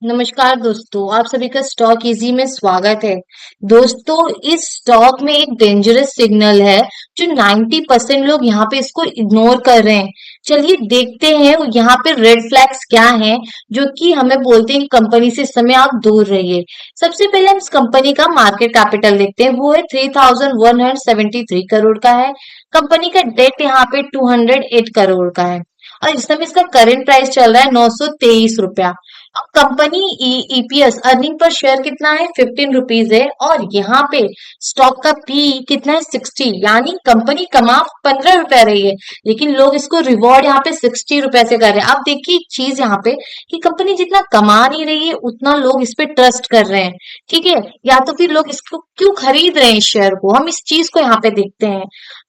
नमस्कार दोस्तों, आप सभी का स्टॉक इजी में स्वागत है। दोस्तों, इस स्टॉक में एक डेंजरस सिग्नल है जो 90% लोग यहाँ पे इसको इग्नोर कर रहे हैं। चलिए देखते हैं वो यहाँ पे रेड फ्लैग्स क्या हैं जो कि हमें बोलते हैं कंपनी से इस समय आप दूर रहिए। सबसे पहले हम इस कंपनी का मार्केट कैपिटल देखते हैं, वो है 3173 करोड़ का है। कंपनी का डेट यहाँ पे 208 करोड़ का है और इस समय इसका करेंट प्राइस चल रहा है 923 रुपया। अब company EPS earning per share कितना है, 15 रुपीज है और यहाँ पे स्टॉक का पी कितना है, 60। यानी कंपनी कमा 15 रुपया रही है लेकिन लोग इसको रिवॉर्ड यहाँ पे 60 रुपया से कर रहे हैं। अब देखिए एक चीज यहाँ पे कि कंपनी जितना कमा नहीं रही है उतना लोग इस पे ट्रस्ट कर रहे हैं। ठीक है, या तो फिर लोग इसको क्यों खरीद रहे हैं इस शेयर को, हम इस चीज को यहाँ पे देखते हैं।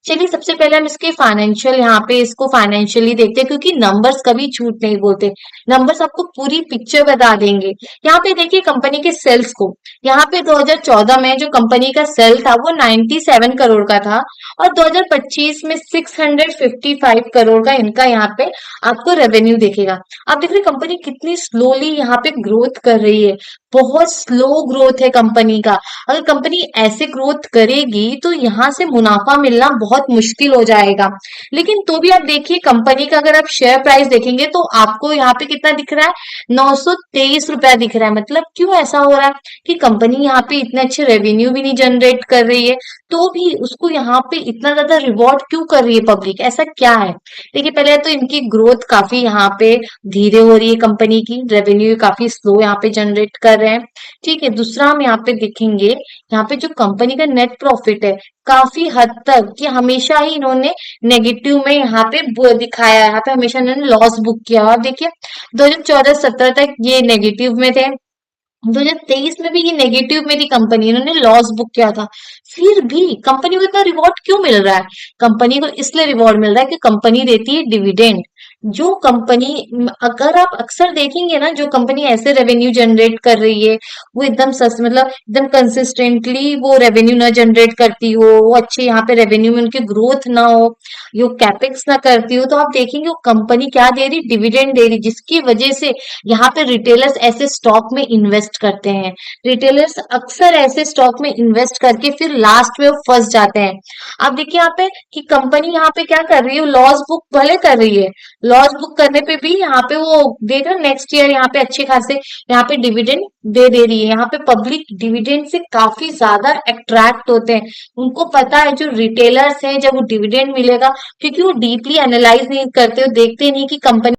चलिए सबसे पहले हम इसके फाइनेंशियल यहाँ पे इसको फाइनेंशियली देखते हैं क्योंकि नंबर्स कभी झूठ नहीं बोलते। नंबर्स आपको पूरी पिक्चर बता देंगे। यहाँ पे देखिए कंपनी के सेल्स को, यहाँ पे 2014 में जो कंपनी का सेल था वो 97 करोड़ का था और 2025 में 655 करोड़ का इनका यहाँ पे आपको रेवेन्यू दिखेगा। आप देख रहे हैं कंपनी कितनी स्लोली यहाँ पे ग्रोथ कर रही है। बहुत स्लो ग्रोथ है कंपनी का। अगर कंपनी ऐसे ग्रोथ करेगी तो यहाँ से मुनाफा मिलना बहुत मुश्किल हो जाएगा। लेकिन तो भी आप देखिए कंपनी का अगर आप शेयर प्राइस देखेंगे तो आपको यहाँ पे कितना दिख रहा है, 923 रुपया दिख रहा है। मतलब क्यों ऐसा हो रहा है कि कंपनी यहाँ पे इतने अच्छे रेवेन्यू भी नहीं जनरेट कर रही है तो भी उसको यहाँ पे इतना ज्यादा रिवॉर्ड क्यों कर रही है पब्लिक, ऐसा क्या है। देखिए पहले तो इनकी ग्रोथ काफी यहाँ पे धीरे हो रही है, कंपनी की रेवेन्यू काफी स्लो यहाँ पे जनरेट कर रहे हैं। ठीक है, दूसरा हम यहाँ पे देखेंगे यहाँ पे जो कंपनी का नेट प्रॉफिट है काफी हद तक कि हमेशा ही इन्होंने नेगेटिव में यहाँ पे दिखाया है। यहाँ पे हमेशा इन्होंने लॉस बुक किया और देखिए 2014-17 तक ये नेगेटिव में थे, 2023 में भी ये नेगेटिव में थी कंपनी, इन्होंने लॉस बुक किया था। फिर भी कंपनी को इतना रिवॉर्ड क्यों मिल रहा है? कंपनी को इसलिए रिवॉर्ड मिल रहा है कि कंपनी देती है डिविडेंड। जो कंपनी, अगर आप अक्सर देखेंगे ना, जो कंपनी ऐसे रेवेन्यू जनरेट कर रही है वो एकदम सस मतलब एकदम कंसिस्टेंटली वो रेवेन्यू ना जनरेट करती हो, वो अच्छे यहाँ पे रेवेन्यू में उनकी ग्रोथ ना हो, यो कैपेक्स ना करती हो, तो आप देखेंगे वो कंपनी क्या दे रही, डिविडेंड दे रही, जिसकी वजह से यहाँ पे रिटेलर्स ऐसे स्टॉक में इन्वेस्ट करते हैं। रिटेलर्स अक्सर ऐसे स्टॉक में इन्वेस्ट करके फिर लास्ट में वो फंस जाते हैं। आप देखिए यहाँ पे कि कंपनी यहाँ पे क्या कर रही है, लॉस बुक भले कर रही है, लॉस बुक करने पे भी यहाँ पे वो देख रहे नेक्स्ट ईयर यहाँ पे अच्छे खासे यहाँ पे डिविडेंड दे रही है। यहाँ पे पब्लिक डिविडेंड से काफी ज्यादा अट्रैक्ट होते हैं। उनको पता है जो रिटेलर्स हैं जब वो डिविडेंड मिलेगा, क्योंकि वो डीपली एनालाइज नहीं करते, वो देखते नहीं कि कंपनी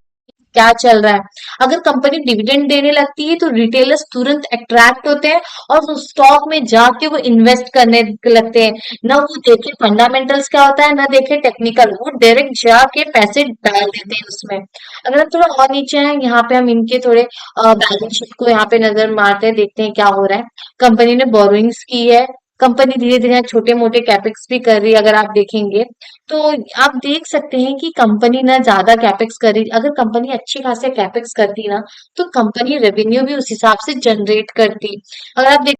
क्या चल रहा है। अगर कंपनी डिविडेंड देने लगती है तो रिटेलर्स तुरंत अट्रैक्ट होते हैं और उस स्टॉक में जाके वो इन्वेस्ट करने लगते हैं। ना वो देखे फंडामेंटल्स क्या होता है, ना देखे टेक्निकल, वो डायरेक्ट जाके पैसे डाल देते हैं उसमें। अगर हम थोड़ा और नीचे हैं, यहाँ पे हम इनके थोड़े बैलेंस शीट को यहाँ पे नजर मारते हैं, देखते हैं क्या हो रहा है। कंपनी ने बोरोइंग्स की है, कंपनी धीरे धीरे छोटे मोटे कैपेक्स भी कर रही है। अगर आप देखेंगे तो आप देख सकते हैं कि कंपनी ना ज्यादा कैपेक्स करी, अगर कंपनी अच्छी खासी कैपेक्स करती ना तो कंपनी रेवेन्यू भी उस हिसाब से जनरेट करती। अगर आप देख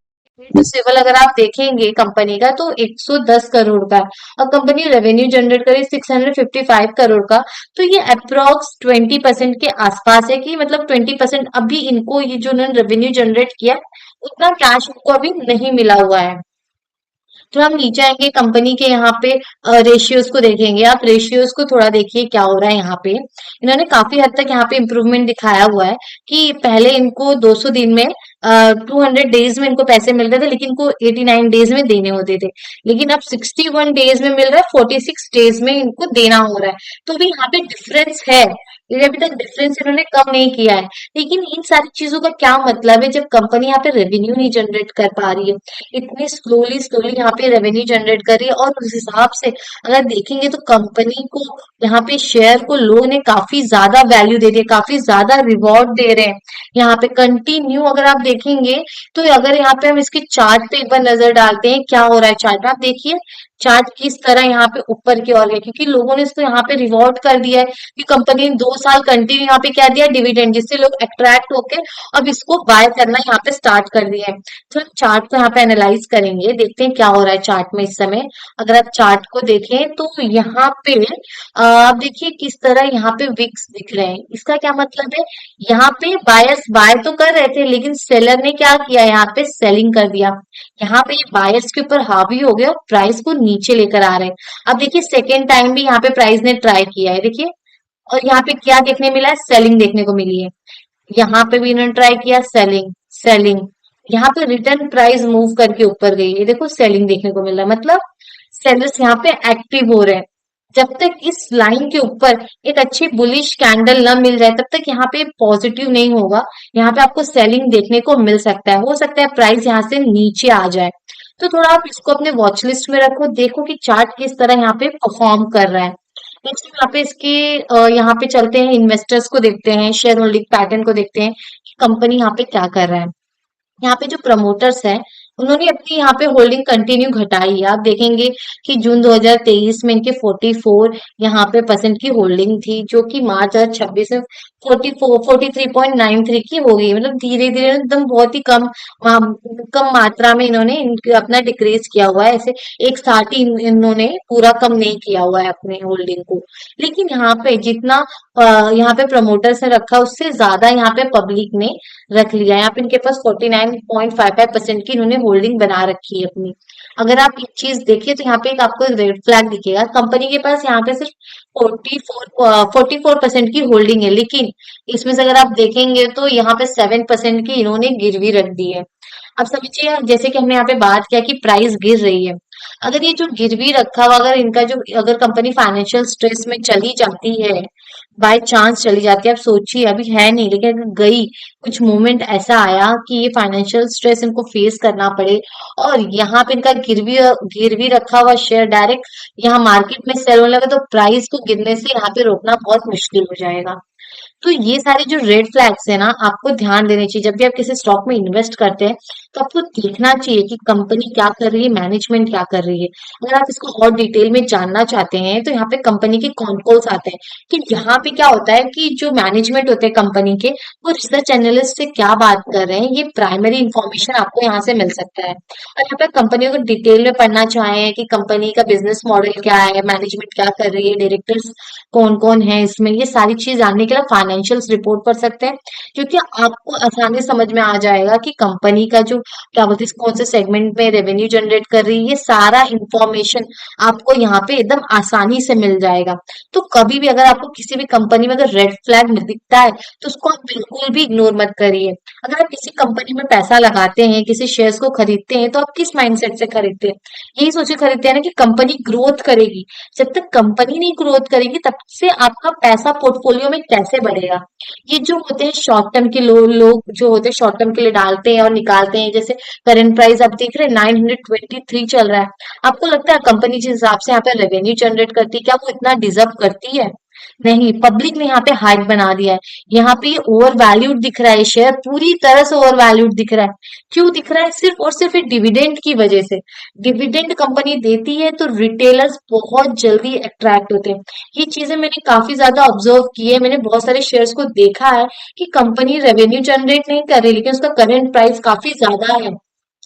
सिविल अगर आप देखेंगे कंपनी का तो 110 करोड़ का है और कंपनी रेवेन्यू जनरेट करी 655 करोड़ का। तो ये अप्रोक्स 20% के आसपास है कि मतलब 20% अभी इनको ये जो उन्होंने रेवेन्यू जनरेट किया उतना कैश इनको अभी नहीं मिला हुआ है। तो हम नीचे आएंगे कंपनी के यहाँ पे रेशियोज को देखेंगे। आप रेशियोज को थोड़ा देखिए क्या हो रहा है यहाँ पे। इन्होंने काफी हद तक यहाँ पे इम्प्रूवमेंट दिखाया हुआ है कि पहले इनको 200 दिन में 200 डेज में इनको पैसे मिलते थे लेकिन इनको 89 डेज में देने होते थे, लेकिन अब 61 डेज में मिल रहा है, 46 डेज में इनको देना हो रहा है। तो भी यहाँ पे डिफरेंस है, ये अभी तक डिफरेंस इन्होंने कम नहीं किया है। लेकिन इन सारी चीजों का क्या मतलब है जब कंपनी यहाँ पे रेवेन्यू नहीं जनरेट कर पा रही है, इतनी स्लोली स्लोली यहाँ पे रेवेन्यू जनरेट कर रही है और उस हिसाब से अगर देखेंगे तो कंपनी को यहाँ पे शेयर को लोगों ने काफी ज्यादा वैल्यू दे दी है, काफी ज्यादा रिवॉर्ड दे रहे हैं। यहाँ पे कंटिन्यू अगर आप देखेंगे तो अगर यहाँ पे हम इसके चार्ट पे एक बार नजर डालते हैं क्या हो रहा है चार्ट में, आप देखिए चार्ट किस तरह यहाँ पे ऊपर की ओर गया, क्योंकि लोगों ने इसको यहाँ पे रिवॉर्ड कर दिया है कि कंपनी ने 2 साल कंटिन्यू यहाँ पे क्या दिया, डिविडेंड, जिससे लोग अट्रैक्ट होके अब इसको बाय करना यहाँ पे स्टार्ट कर दिया है। तो हम चार्ट को यहाँ पे एनालाइज करेंगे, देखते हैं क्या हो रहा है चार्ट में इस समय। अगर आप चार्ट को देखें तो यहाँ पे आप देखिए किस तरह यहाँ पे विक्स दिख रहे हैं। इसका क्या मतलब है, यहाँ पे बायर्स बाय तो कर रहे थे लेकिन सेलर ने क्या किया, यहाँ पे सेलिंग कर दिया। यहाँ पे ये बायर्स के ऊपर हावी हो गए और प्राइस को नीचे लेकर आ रहे हैं। अब देखिए सेकेंड टाइम भी यहाँ पे प्राइस ने ट्राई किया है, देखिए, और यहाँ पे क्या देखने मिला है, सेलिंग देखने को मिली है। यहाँ पे भी इन्होंने ट्राई किया, सेलिंग, सेलिंग। यहाँ पे रिटर्न प्राइस मूव करके ऊपर गई है, देखो सेलिंग देखने को मिल रहा है, मतलब सेलर्स यहाँ पे एक्टिव हो रहे हैं। जब तक इस लाइन के ऊपर एक अच्छी बुलिश कैंडल ना मिल जाए तब तक यहाँ पे पॉजिटिव नहीं होगा। यहाँ पे आपको सेलिंग देखने को मिल सकता है, हो सकता है प्राइस यहाँ से नीचे आ जाए। तो थोड़ा आप इसको अपने वॉच लिस्ट में रखो, देखो कि चार्ट किस तरह यहाँ पे परफॉर्म कर रहा है। नेक्स्ट यहाँ पे इसके यहाँ पे चलते हैं, इन्वेस्टर्स को देखते हैं, शेयर होल्डिंग पैटर्न को देखते हैं कि कंपनी यहाँ पे क्या कर रहा है। यहाँ पे जो प्रमोटर्स हैं उन्होंने अपनी यहाँ पे होल्डिंग कंटिन्यू घटाई है। आप देखेंगे कि जून 2023 में इनके 44 यहाँ पे परसेंट की होल्डिंग थी, जो कि मार्च 2026 में 43.93 की हो गई। मतलब धीरे धीरे एकदम बहुत ही कम मात्रा में इन्होंने अपना डिक्रीज किया हुआ है। ऐसे एक साथ ही इन्होंने पूरा कम नहीं किया हुआ है अपने होल्डिंग को। लेकिन यहाँ पे जितना यहाँ पे प्रमोटर्स ने रखा उससे ज्यादा यहाँ पे पब्लिक ने रख लिया है। यहाँ पे इनके पास 49.55% की इन्होंने होल्डिंग बना रखी है अपनी। अगर आप एक चीज देखिए तो यहाँ पे एक आपको रेड फ्लैग दिखेगा, कंपनी के पास यहाँ पे सिर्फ 44% की होल्डिंग है, लेकिन इसमें से अगर आप देखेंगे तो यहाँ पे 7% की इन्होंने गिरवी रख दी है। अब समझिए, जैसे कि हमने यहाँ पे बात किया कि प्राइस गिर रही है, अगर ये जो गिरवी रखा हुआ, अगर इनका जो, अगर कंपनी फाइनेंशियल स्ट्रेस में चली जाती है, बाय चांस चली जाती है, आप सोचिए अभी है नहीं लेकिन अगर गई, कुछ मोमेंट ऐसा आया कि ये फाइनेंशियल स्ट्रेस इनको फेस करना पड़े और यहाँ पे इनका गिरवी रखा हुआ शेयर डायरेक्ट यहाँ मार्केट में सेल होने लगे, तो प्राइस को गिरने से यहाँ पे रोकना बहुत मुश्किल हो जाएगा। तो ये सारे जो रेड फ्लैग्स है ना, आपको ध्यान देने चाहिए। जब भी आप किसी स्टॉक में इन्वेस्ट करते हैं तो आपको देखना चाहिए कि कंपनी क्या कर रही है, मैनेजमेंट क्या कर रही है। अगर आप इसको और डिटेल में जानना चाहते हैं तो यहाँ पे कंपनी के कौन कॉल्स आते हैं, कि यहाँ पे क्या होता है कि जो मैनेजमेंट होते हैं कंपनी के, वो रिसर्च एनालिस्ट से क्या बात कर रहे हैं, ये प्राइमरी इंफॉर्मेशन आपको यहाँ से मिल सकता है। और यहाँ पे कंपनी को डिटेल में पढ़ना चाहें कि कंपनी का बिजनेस मॉडल क्या है, मैनेजमेंट क्या कर रही है, डायरेक्टर्स कौन कौन है इसमें, ये सारी चीज जानने के लिए फाइनेंशियल्स रिपोर्ट पढ़ सकते हैं, क्योंकि आपको आसानी से समझ में आ जाएगा कि कंपनी का जो क्या बोलते हैं, कौन से सेगमेंट में रेवेन्यू जनरेट कर रही है, ये सारा इंफॉर्मेशन आपको यहाँ पे एकदम आसानी से मिल जाएगा। तो कभी भी अगर आपको किसी भी कंपनी में अगर रेड फ्लैग दिखता है तो उसको आप बिल्कुल भी इग्नोर मत करिए। अगर आप किसी कंपनी में पैसा लगाते हैं, किसी शेयर्स को खरीदते हैं, तो आप किस माइंडसेट से खरीदते हैं, यही सोचे खरीदते हैं ना कि कंपनी ग्रोथ करेगी। जब तक कंपनी नहीं ग्रोथ करेगी तब से आपका पैसा पोर्टफोलियो में कैसे बढ़ेगा। ये जो होते हैं शॉर्ट टर्म के लोग जो होते हैं शॉर्ट टर्म के लिए डालते हैं और निकालते हैं, जैसे करंट प्राइस आप देख रहे हैं 923 चल रहा है, आपको लगता है कंपनी जिस हिसाब से यहाँ पे रेवेन्यू जनरेट करती है क्या वो इतना डिजर्व करती है? नहीं, पब्लिक ने यहाँ पे हाइक बना दिया है। यहाँ पे ये ओवर वैल्यूड दिख रहा है, शेयर पूरी तरह से ओवर वैल्यूड दिख रहा है। क्यों दिख रहा है? सिर्फ और सिर्फ डिविडेंड की वजह से। डिविडेंड कंपनी देती है तो रिटेलर्स बहुत जल्दी अट्रैक्ट होते हैं। ये चीजें मैंने काफी ज्यादा ऑब्जर्व की है, मैंने बहुत सारे शेयर्स को देखा है कि कंपनी रेवेन्यू जनरेट नहीं कर रही लेकिन उसका करंट प्राइस काफी ज्यादा है।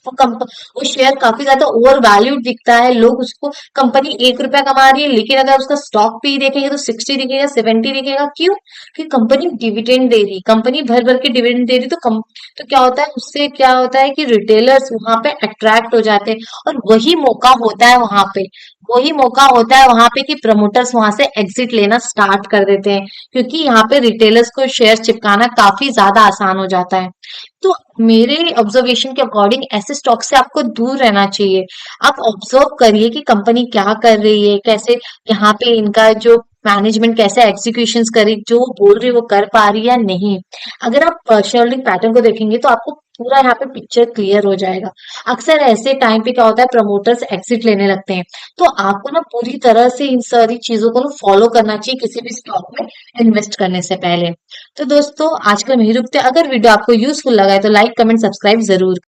वो कंप वो शेयर काफी ज्यादा ओवर वैल्यूड दिखता है, लोग उसको, कंपनी 1 रुपया कमा रही है लेकिन अगर उसका स्टॉक पे ही देखेंगे तो 60 दिखेगा, 70 दिखेगा। क्यों? कि कंपनी डिविडेंड दे रही, कंपनी भर भर के डिविडेंड दे रही, तो क्या होता है, उससे क्या होता है कि रिटेलर्स वहां पे अट्रैक्ट हो जाते हैं और वही मौका होता है वहां पे कि प्रमोटर्स वहां से एग्जिट लेना स्टार्ट कर देते हैं, क्योंकि यहाँ पे रिटेलर्स को शेयर चिपकाना काफी ज्यादा आसान हो जाता है। तो मेरे ऑब्जर्वेशन के अकॉर्डिंग ऐसे स्टॉक से आपको दूर रहना चाहिए। आप ऑब्जर्व करिए कि कंपनी क्या कर रही है, कैसे यहाँ पे इनका जो मैनेजमेंट कैसे एग्जीक्यूशन करी, जो वो बोल रही है वो कर पा रही है या नहीं। अगर आप शेयर होल्डिंग पैटर्न को देखेंगे तो आपको पूरा यहाँ पे पिक्चर क्लियर हो जाएगा। अक्सर ऐसे टाइम पे क्या होता है, प्रमोटर्स एग्जिट लेने लगते हैं, तो आपको ना पूरी तरह से इन सारी चीजों को ना फॉलो करना चाहिए किसी भी स्टॉक में इन्वेस्ट करने से पहले। तो दोस्तों आज के लिए यहीं रुकते हैं। अगर वीडियो आपको यूजफुल लगा है तो लाइक कमेंट सब्सक्राइब जरूर